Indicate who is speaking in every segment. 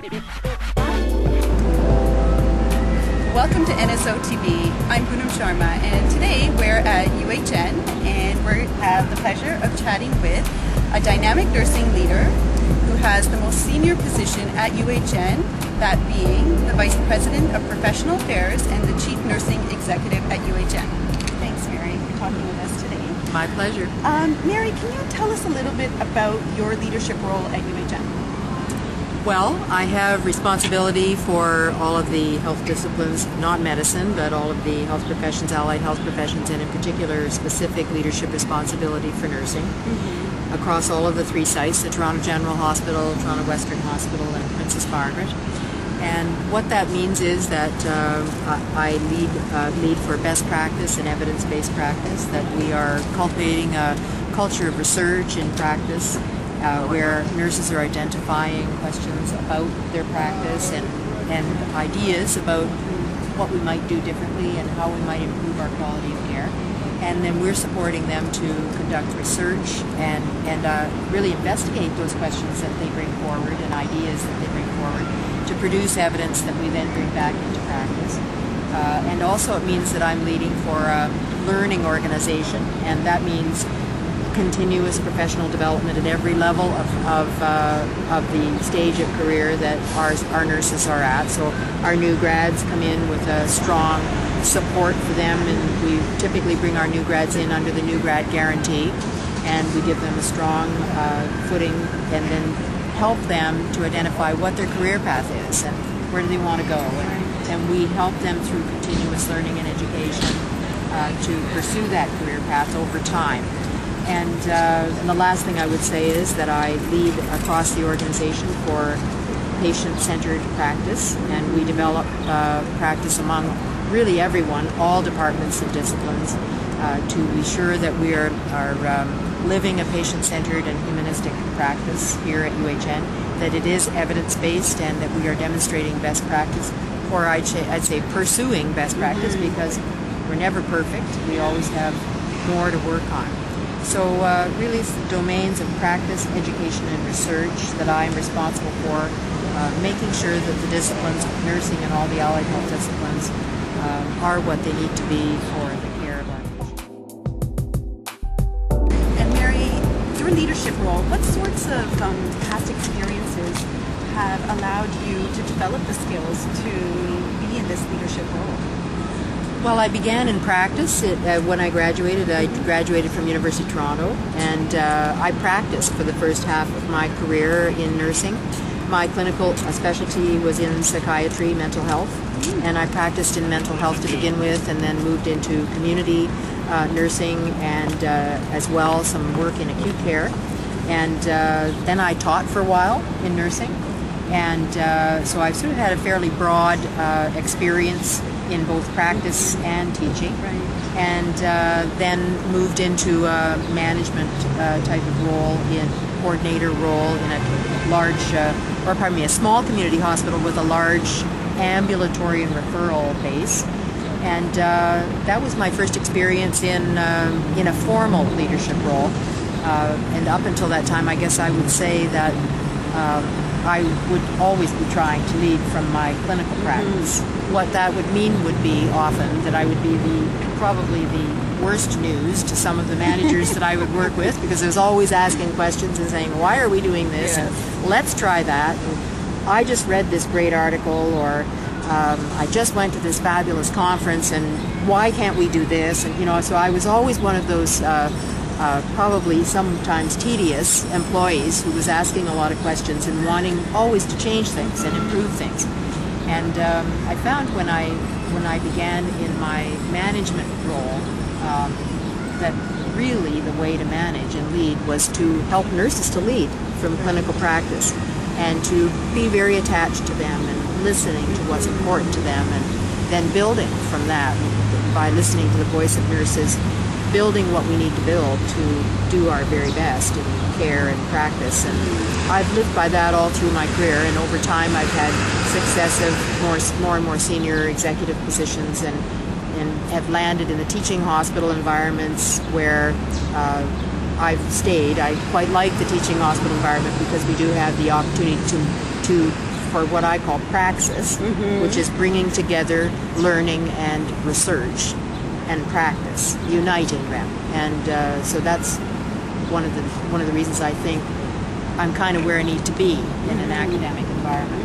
Speaker 1: Welcome to NSO TV. I'm Poonam Sharma, and today we're at UHN, and we have the pleasure of chatting with a dynamic nursing leader who has the most senior position at UHN, that being the Vice President of Professional Affairs and the Chief Nursing Executive at UHN. Thanks, Mary, for talking with us today.
Speaker 2: My pleasure.
Speaker 1: Mary, can you tell us a little bit about your leadership role at UHN?
Speaker 2: Well, I have responsibility for all of the health disciplines, not medicine, but all of the health professions, allied health professions, and in particular specific leadership responsibility for nursing across all of the three sites, the Toronto General Hospital, Toronto Western Hospital, and Princess Margaret. And what that means is that I lead for best practice and evidence-based practice, that we are cultivating a culture of research in practice, where nurses are identifying questions about their practice and ideas about what we might do differently and how we might improve our quality of care. And then we're supporting them to conduct research and really investigate those questions that they bring forward and ideas that they bring forward to produce evidence that we then bring back into practice. And also it means that I'm leading for a learning organization, and that means continuous professional development at every level of the stage of career that our nurses are at. So our new grads come in with a strong support for them, and we typically bring our new grads in under the new grad guarantee, and we give them a strong footing and then help them to identify what their career path is and where do they want to go. And we help them through continuous learning and education to pursue that career path over time. And the last thing I would say is that I lead across the organization for patient-centered practice, and we develop practice among really everyone, all departments and disciplines, to be sure that we are living a patient-centered and humanistic practice here at UHN, that it is evidence-based, and that we are demonstrating best practice, or I'd say pursuing best practice, because we're never perfect. We always have more to work on. So really it's the domains of practice, education, and research that I am responsible for, making sure that the disciplines of nursing and all the allied health disciplines are what they need to be for the care of our patients.
Speaker 1: And Mary, your leadership role, what sorts of past experiences have allowed you to develop the skills to be in this leadership role?
Speaker 2: Well, I began in practice when I graduated. I graduated from University of Toronto, and I practiced for the first half of my career in nursing. My clinical specialty was in psychiatry, mental health, and I practiced in mental health to begin with, and then moved into community nursing and as well some work in acute care. And then I taught for a while in nursing, and so I've sort of had a fairly broad experience in both practice and teaching, and then moved into a management type of role, coordinator role in a large, a small community hospital with a large ambulatory and referral base. And that was my first experience in a formal leadership role. And up until that time, I guess I would say that I would always be trying to lead from my clinical practice. What that would mean would be often that I would be probably the worst news to some of the managers that I would work with, because I was always asking questions and saying, why are we doing this?
Speaker 1: Yes.
Speaker 2: And let's try that. And I just read this great article, or I just went to this fabulous conference, and why can't we do this? And so I was always one of those probably sometimes tedious employees who was asking a lot of questions and wanting always to change things and improve things. And I found when I began in my management role that really the way to manage and lead was to help nurses to lead from clinical practice, and to be very attached to them and listening to what's important to them, and then building from that by listening to the voice of nurses, building what we need to build to do our very best in care and practice. And I've lived by that all through my career, and over time I've had successive more and more senior executive positions, and have landed in the teaching hospital environments where I've stayed. I quite like the teaching hospital environment because we do have the opportunity to for what I call praxis, which is bringing together learning and research and practice, uniting them. And so that's one of the reasons I think I'm kind of where I need to be in an academic environment.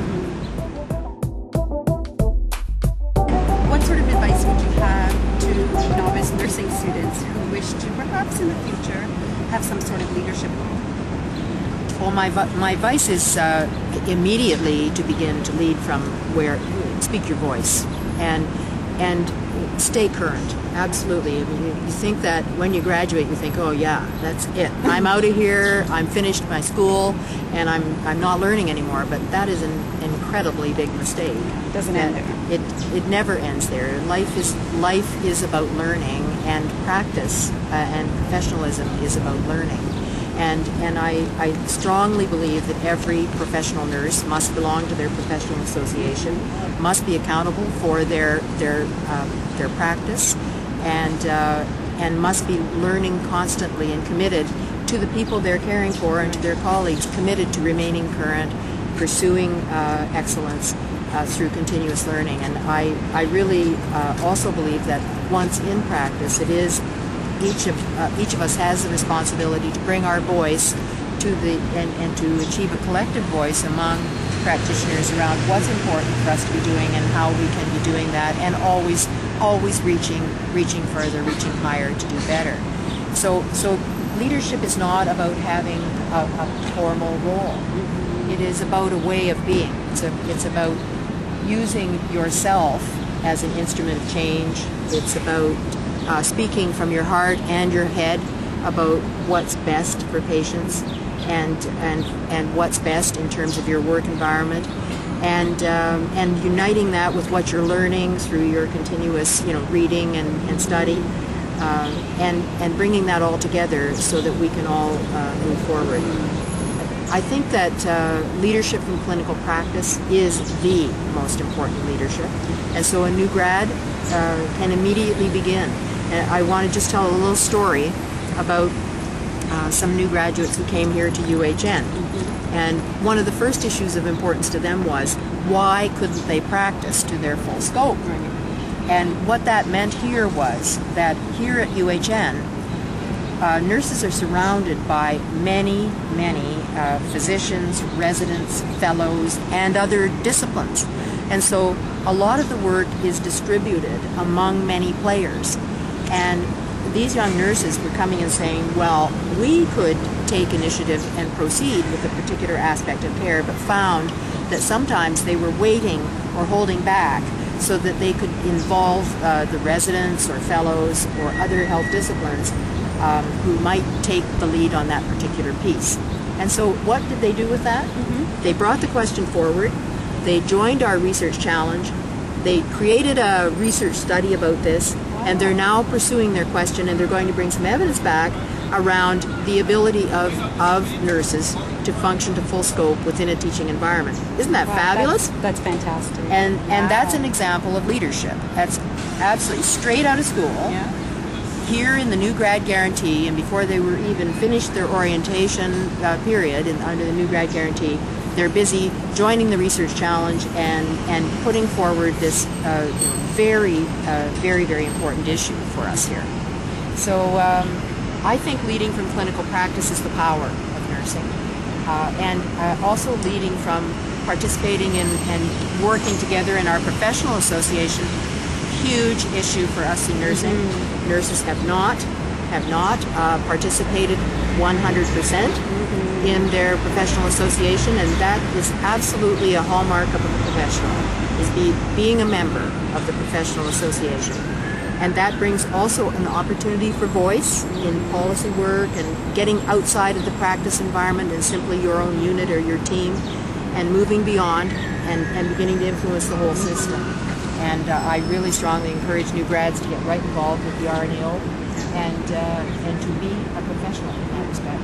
Speaker 1: What sort of advice would you have to novice nursing students who wish to perhaps in the future have some sort of leadership role?
Speaker 2: Well, my advice is immediately to begin to lead from where, speak your voice, and stay current. Absolutely. I mean, you think that when you graduate, you think, oh yeah, that's it. I'm out of here. I'm finished my school, and I'm not learning anymore. But that is an incredibly big mistake.
Speaker 1: It doesn't end there.
Speaker 2: It never ends there. Life is about learning, and practice and professionalism is about learning. And I strongly believe that every professional nurse must belong to their professional association, must be accountable for their practice, and must be learning constantly and committed to the people they're caring for and to their colleagues, committed to remaining current, pursuing excellence through continuous learning. And I really also believe that once in practice, it is each of us has the responsibility to bring our voice to and to achieve a collective voice among practitioners around what's important for us to be doing and how we can be doing that, and always reaching further, reaching higher to do better. So leadership is not about having a formal role. It is about a way of being. It's about using yourself as an instrument of change. It's about speaking from your heart and your head about what's best for patients and what's best in terms of your work environment, and uniting that with what you're learning through your continuous reading and study, and bringing that all together so that we can all move forward. I think that leadership from clinical practice is the most important leadership, and so a new grad can immediately begin. And I want to just tell a little story about some new graduates who came here to UHN. And one of the first issues of importance to them was, why couldn't they practice to their full scope? And what that meant here was that here at UHN, nurses are surrounded by many physicians, residents, fellows, and other disciplines. And so a lot of the work is distributed among many players. And these young nurses were coming and saying, well, we could take initiative and proceed with a particular aspect of care, but found that sometimes they were waiting or holding back so that they could involve the residents or fellows or other health disciplines who might take the lead on that particular piece. And so what did they do with that? They brought the question forward. They joined our research challenge. They created a research study about this, and they're now pursuing their question, and they're going to bring some evidence back around the ability of nurses to function to full scope within a teaching environment. Isn't that fabulous?
Speaker 1: That's fantastic.
Speaker 2: And that's an example of leadership. That's absolutely straight out of school. Here in the new grad guarantee, and before they were even finished their orientation period under the new grad guarantee, they're busy joining the research challenge and putting forward this very important issue for us here. So I think leading from clinical practice is the power of nursing, and also leading from participating in and working together in our professional association. Huge issue for us in nursing. Nurses have not participated 100% in their professional association, and that is absolutely a hallmark of a professional, is being a member of the professional association. And that brings also an opportunity for voice in policy work and getting outside of the practice environment and simply your own unit or your team, and moving beyond and beginning to influence the whole system. And I really strongly encourage new grads to get right involved with the RNAO and to be a professional in that respect.